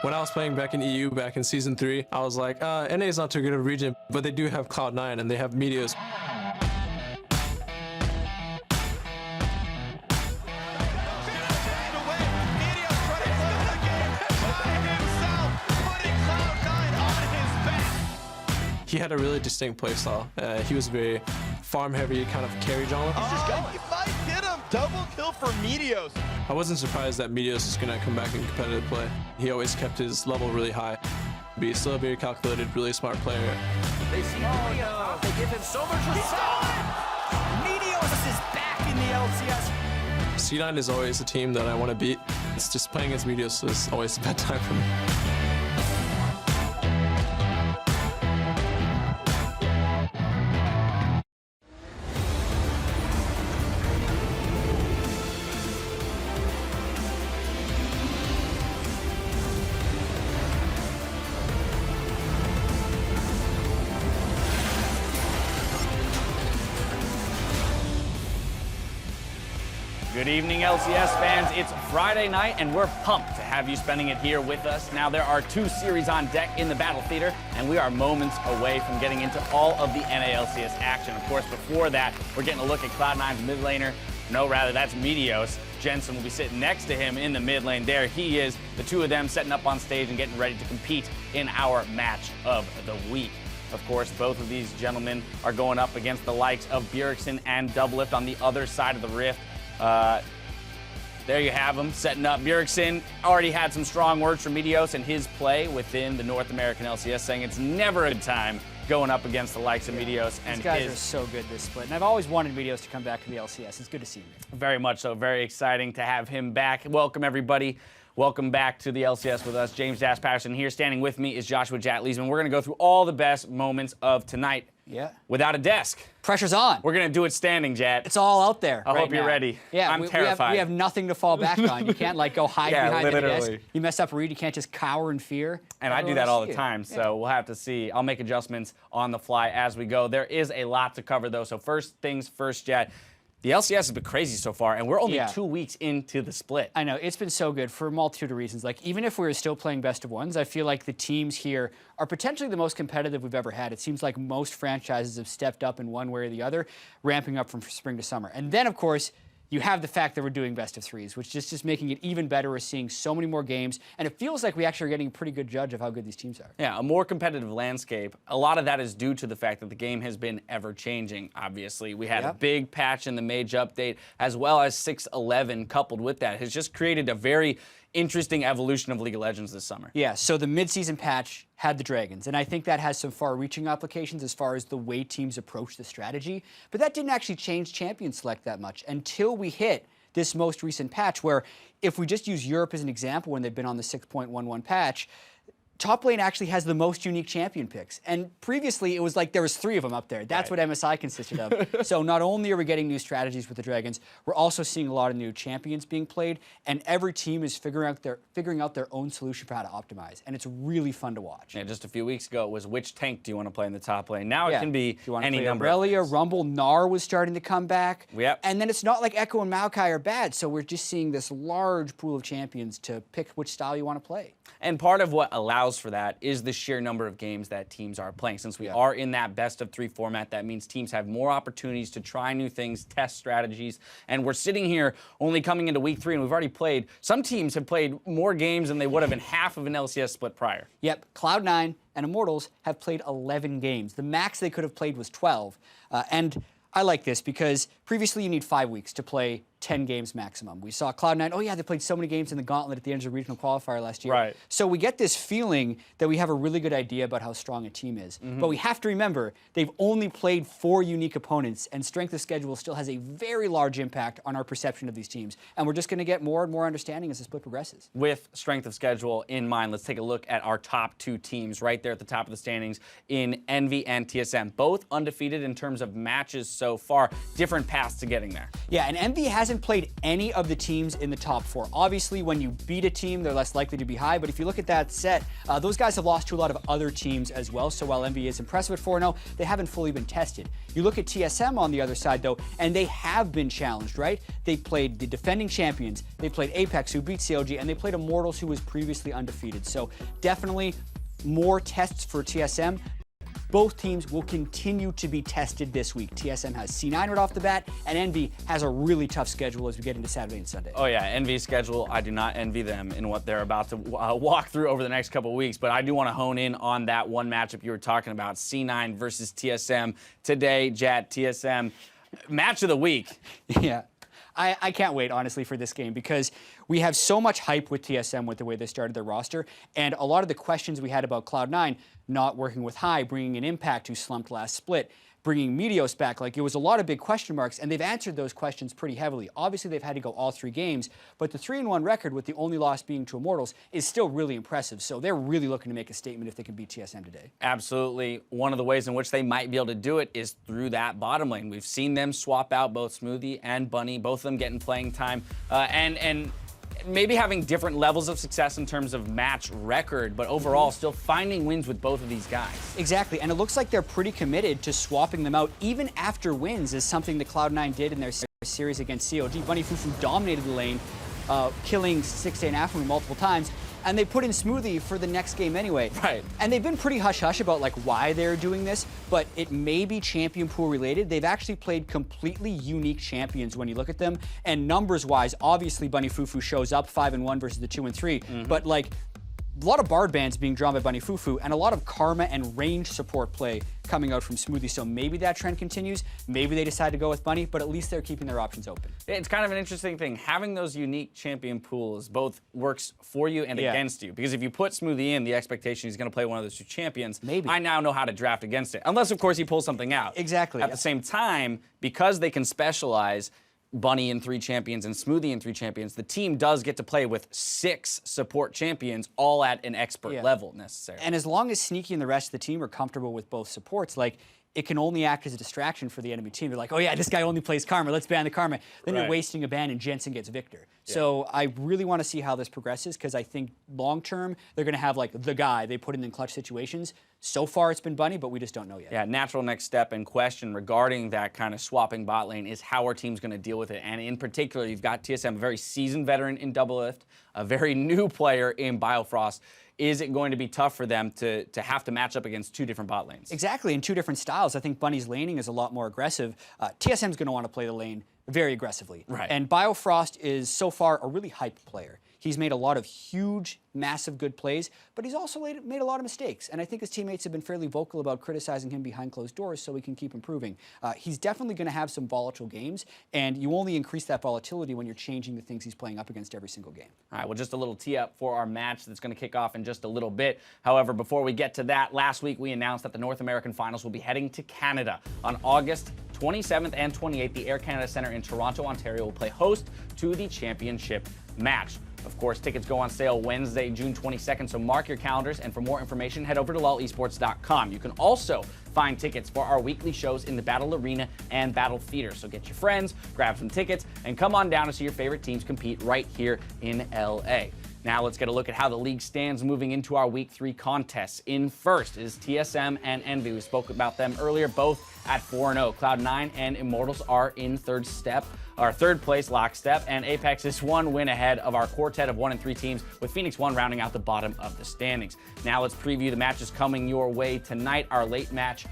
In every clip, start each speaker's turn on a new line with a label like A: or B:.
A: When I was playing back in EU, back in Season 3, I was like, NA is not too good of a region, but they do have Cloud9 and they have Meteos. He had a really distinct playstyle. He was very farm-heavy, kind of carry jungler.
B: Oh, he might get him! Double kill for Meteos.
A: I wasn't surprised that Meteos is going to come back in competitive play. He always kept his level really high. But he's still a very calculated, really smart player.
C: They see Meteos. They give him so much respect. Meteos is back in the LCS.
A: C9 is always a team that I want to beat. It's just playing against Meteos is always a bad time for me.
D: Good evening, LCS fans. It's Friday night, and we're pumped to have you spending it here with us. Now, there are 2 series on deck in the Battle Theater, and we are moments away from getting into all of the NALCS action. Of course, before that, we're getting a look at Cloud9's mid laner. No, rather, that's Meteos. Jensen will be sitting next to him in the mid lane. There he is, the 2 of them setting up on stage and getting ready to compete in our match of the week. Of course, both of these gentlemen are going up against the likes of Bjergsen and Doublelift on the other side of the rift. There you have him setting up. Bjergsen already had some strong words from Meteos and his play within the North American LCS, saying it's never a good time going up against the likes of Meteos.
E: And these guys are so good this split. And I've always wanted Meteos to come back to the LCS. It's good to see him.
D: Very much so. Very exciting to have him back. Welcome, everybody. Welcome back to the LCS with us. James Das Patterson here. Standing with me is Joshua Jat-Leesman. We're going to go through all the best moments of tonight.
E: Yeah.
D: Without a desk.
E: Pressure's on.
D: We're going to do it standing, Jat.
E: It's all out there.
D: I hope you're ready.
E: Yeah,
D: I'm terrified.
E: We have nothing to fall back on. You can't like go hide behind
D: literally.
E: the desk. You mess up a read, you can't just cower in fear.
D: And I do that all the time, so we'll have to see. I'll make adjustments on the fly as we go. There is a lot to cover, though. So first things first, Jat. The LCS has been crazy so far, and we're only 2 weeks into the split.
E: I know, it's been so good for a multitude of reasons. Like, even if we were still playing best of ones, I feel like the teams here are potentially the most competitive we've ever had. It seems like most franchises have stepped up in one way or the other, ramping up from spring to summer. And then, of course, you have the fact that we're doing best of 3s, which is just making it even better. We're seeing so many more games, and it feels like we actually are getting a pretty good judge of how good these teams are.
D: Yeah, a more competitive landscape. A lot of that is due to the fact that the game has been ever-changing, obviously. We had a big patch in the Mage update, as well as 6.11 coupled with that. It has just created a very interesting evolution of League of Legends this summer.
E: Yeah, so the mid-season patch had the Dragons, and I think that has some far-reaching applications as far as the way teams approach the strategy, but that didn't actually change champion select that much until we hit this most recent patch where, if we just use Europe as an example when they've been on the 6.11 patch, top lane actually has the most unique champion picks. And previously, it was like there was 3 of them up there. That's what MSI consisted of. So not only are we getting new strategies with the Dragons, we're also seeing a lot of new champions being played, and every team is figuring out their own solution for how to optimize. And it's really fun to watch.
D: Yeah, just a few weeks ago, it was which tank do you want to play in the top lane? Now it can be any number.
E: Aurelia, Rumble, Gnar was starting to come back.
D: Yep.
E: And then it's not like Echo and Maokai are bad, so we're just seeing this large pool of champions to pick which style you want to play.
D: And part of what allows for that is the sheer number of games that teams are playing. Since we are in that best-of-3 format, that means teams have more opportunities to try new things, test strategies, and we're sitting here only coming into week 3, and we've already played. Some teams have played more games than they would have in half of an LCS split prior.
E: Yep, Cloud9 and Immortals have played 11 games. The max they could have played was 12, and I like this because previously you need 5 weeks to play 10 games maximum. We saw Cloud9, oh yeah, they played so many games in the Gauntlet at the end of the regional qualifier last year.
D: Right.
E: So we get this feeling that we have a really good idea about how strong a team is. But we have to remember, they've only played 4 unique opponents, and strength of schedule still has a very large impact on our perception of these teams. And we're just going to get more and more understanding as the split progresses.
D: With strength of schedule in mind, let's take a look at our top 2 teams right there at the top of the standings in Envy and TSM. Both undefeated in terms of matches so far. Different path to getting there.
E: Yeah, and Envy hasn't played any of the teams in the top 4. Obviously, when you beat a team, they're less likely to be high, but if you look at that set, those guys have lost to a lot of other teams as well, so while Envy is impressive at 4-0, they haven't fully been tested. You look at TSM on the other side, though, and they have been challenged, right? They played the defending champions, they played Apex, who beat CLG, and they played Immortals, who was previously undefeated. So definitely more tests for TSM. Both teams will continue to be tested this week. TSM has C9 right off the bat, and Envy has a really tough schedule as we get into Saturday and Sunday.
D: Oh yeah, Envy's schedule, I do not envy them in what they're about to walk through over the next couple of weeks, but I do want to hone in on that one matchup you were talking about, C9 versus TSM. Today, Jat, TSM, match of the week.
E: Yeah. I can't wait, honestly, for this game because we have so much hype with TSM with the way they started their roster, and a lot of the questions we had about Cloud9 not working with High, bringing an Impact who slumped last split, bringing Meteos back, like it was a lot of big question marks, and they've answered those questions pretty heavily. Obviously, they've had to go all 3 games, but the 3-1 record with the only loss being to Immortals is still really impressive, so they're really looking to make a statement if they can beat TSM today.
D: Absolutely. One of the ways in which they might be able to do it is through that bottom lane. We've seen them swap out both Smoothie and Bunny, both of them getting playing time, and maybe having different levels of success in terms of match record, but overall still finding wins with both of these guys. Exactly,
E: and it looks like they're pretty committed to swapping them out even after wins, is something that Cloud9 did in their series against CLG. Bunny Fufu dominated the lane, killing 6-8 after multiple times, and they put in Smoothie for the next game anyway.
D: Right.
E: And they've been pretty hush-hush about like why they're doing this, but it may be champion pool related. They've actually played completely unique champions when you look at them, and numbers-wise, obviously Bunny Fufu shows up 5-1 versus the 2-3, but like a lot of Bard bans being drawn by Bunny Fufu, and a lot of Karma and range support play coming out from Smoothie, so maybe that trend continues. Maybe they decide to go with Bunny, but at least they're keeping their options open.
D: It's kind of an interesting thing. Having those unique champion pools both works for you and against you, because if you put Smoothie in, the expectation he's going to play one of those 2 champions,
E: maybe
D: I now know how to draft against it, unless of course he pulls something out.
E: Exactly.
D: At the same time, because they can specialize, Bunny in 3 champions and Smoothie in 3 champions, the team does get to play with 6 support champions, all at an expert level necessarily.
E: And as long as Sneaky and the rest of the team are comfortable with both supports, like it can only act as a distraction for the enemy team. They're like, oh yeah, this guy only plays Karma, let's ban the Karma. Then you're wasting a ban and Jensen gets Victor. So I really want to see how this progresses, because I think long term, they're going to have like the guy they put in clutch situations. So far it's been Bunny, but we just don't know yet.
D: Yeah, natural next step and question regarding that kind of swapping bot lane is how our team's going to deal with it. And in particular, you've got TSM, a very seasoned veteran in Doublelift, a very new player in Biofrost. Is it going to be tough for them to have to match up against 2 different bot lanes?
E: Exactly, in 2 different styles. I think Bunny's laning is a lot more aggressive. TSM's going to want to play the lane very aggressively.
D: Right.
E: And Biofrost is so far a really hyped player. He's made a lot of huge, massive good plays, but he's also made a lot of mistakes. And I think his teammates have been fairly vocal about criticizing him behind closed doors so he can keep improving. He's definitely going to have some volatile games, and you only increase that volatility when you're changing the things he's playing up against every single game.
D: All right, well, just a little tee up for our match that's going to kick off in just a little bit. However, before we get to that, last week we announced that the North American Finals will be heading to Canada on August 27th and 28th. The Air Canada Centre in Toronto, Ontario will play host to the championship match. Of course, tickets go on sale Wednesday, June 22nd, so mark your calendars, and for more information, head over to lolesports.com. You can also find tickets for our weekly shows in the Battle Arena and Battle Theater. So get your friends, grab some tickets, and come on down to see your favorite teams compete right here in LA. Now let's get a look at how the league stands moving into our Week 3 contests. In first is TSM and Envy. We spoke about them earlier, both at 4-0. Cloud9 and Immortals are in third place lockstep, and Apex is 1 win ahead of our quartet of 1 and 3 teams, with Phoenix 1 rounding out the bottom of the standings. Now let's preview the matches coming your way tonight. Our late match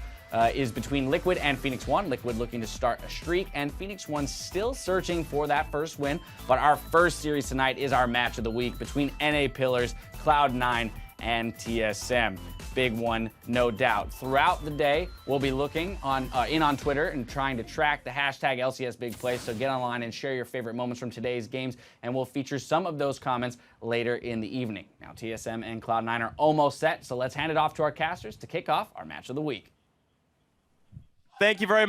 D: is between Liquid and Phoenix 1. Liquid looking to start a streak, and Phoenix 1 still searching for that first win. But our first series tonight is our match of the week between NA Pillars, Cloud9, and TSM. Big one, no doubt. Throughout the day, we'll be looking on Twitter and trying to track the hashtag LCS Big Play. So get online and share your favorite moments from today's games, and we'll feature some of those comments later in the evening. Now, TSM and Cloud9 are almost set, so let's hand it off to our casters to kick off our match of the week.
B: Thank you very much.